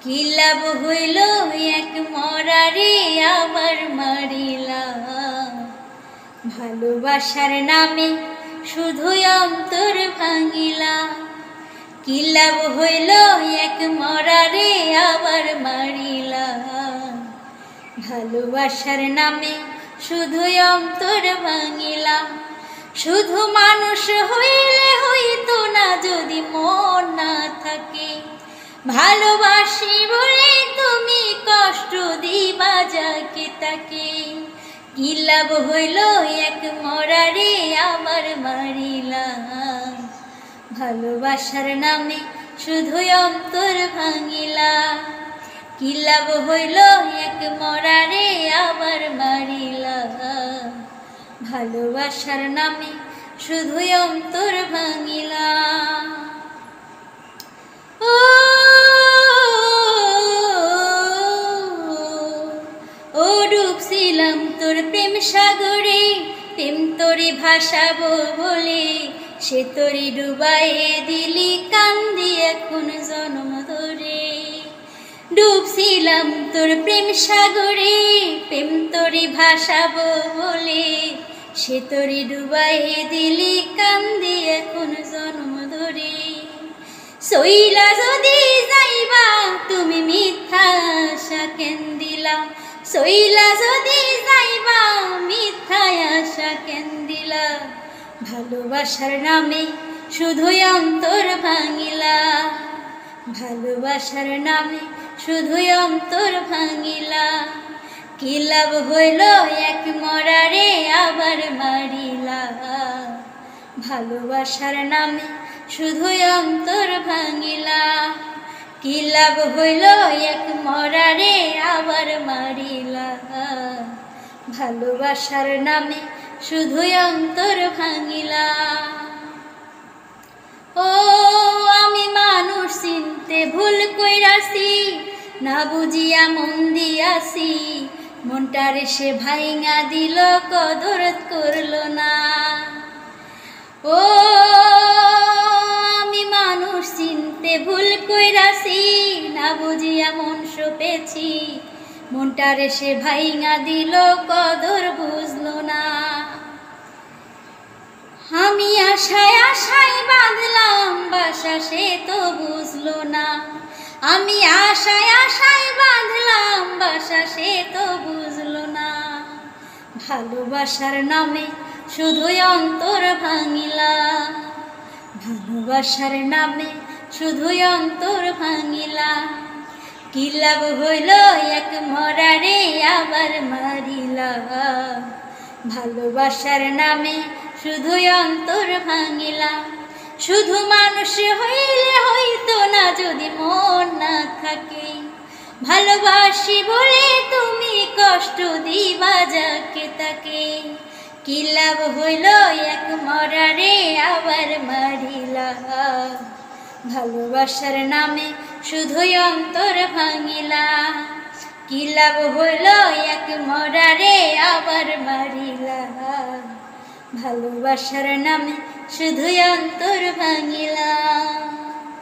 কি লাভ হইল এক মরারে আবার মারিলা। ভালোবাসার নামে শুধুই অন্তর ভাঙিলা। কি লাভ হইল এক মরারে আবার মারিলা। ভালোবাসার নামে শুধুই অন্তর ভাঙিলা। শুধু মানুষ হইলে হইতো না যদি মন না থাকে। ভালোবাসি বলে তুমি কষ্ট দিবা যাকে তাকে। কি লাভ হইল এক মরারে আবার মারিলা। ভালোবাসার নামে শুধুই অন্তর ভাঙিলা। কি লাভ হইল এক মরারে আবার মারিলা। ভালোবাসার নামে শুধুই অন্তর ভাঙিলা। ও ডুবছিলাম তোর প্রেম সাগরে, প্রেম তোরে ভাসাবো বলে, সে তোরে ডুবাইয়ে দিলি কান্দি এখন জন্ম ধরে। ডুবছিলাম তোর প্রেম সাগরে, প্রেম তোরে ভাসাবো বলে, সে তোরে ডুবাইয়ে দিলি কান্দি এখন জন্ম ধরে। সইলা যদি যাইবা তুমি মিথ্যা আশা কেন দিলা। সইলা যদি যাইবা মিথ্যা আশা কেন দিলা। ভালোবাসার নামে শুধুই অন্তর ভাঙিলা। ভালোবাসার নামে শুধুই অন্তর ভাঙিলা। কি লাভ হইল এক মরারে আবার মারিলা। ভালোবাসার নামে শুধুই অন্তর ভাঙিলা। কি লাভ হইল এক মরারে আবার মারিলা। ভালোবাসার নামে শুধুই অন্তর ভাঙিলা। ও আমি মানুষ চিনতে ভুল কইরাছি, না বুঝিয়া মন দিয়াছি। মনটারে সে ভাইঙা দিল কদর করলো না। ও আমি মানুষ চিনতে ভুল কইরাছি, না বুঝিয়া মন সপেছি। মনটারে সে ভাইঙা দিল কদর বুঝলো না। আমি আশায় আশায় বাঁধলাম বাসা সে তো বুঝলো না। আমি আশায় আশায় বাঁধলাম বাসা সে তো বুঝলো না। ভালোবাসার নামে শুধুই অন্তর ভাঙিলা। ভালোবাসার নামে শুধুই অন্তর ভাঙিলা। কি লাভ হইল এক মরারে আবার মারিলা। ভালোবাসার নামে শুধুই অন্তর ভাঙিলা। শুধু মানুষ হইলে হইতো না যদি মন না থাকে। ভালোবাসি বলে তুমি কষ্ট দিবা যাকে তাকে। কি লাভ হইল এক মরারে আবার মারিলা। ভালোবাসার নামে শুধুই অন্তর ভাঙিলা। কি লাভ হইল এক মরারে আবার মারিলা। ভালোবাসার নামে শুধুই অন্তর ভাঙিলা।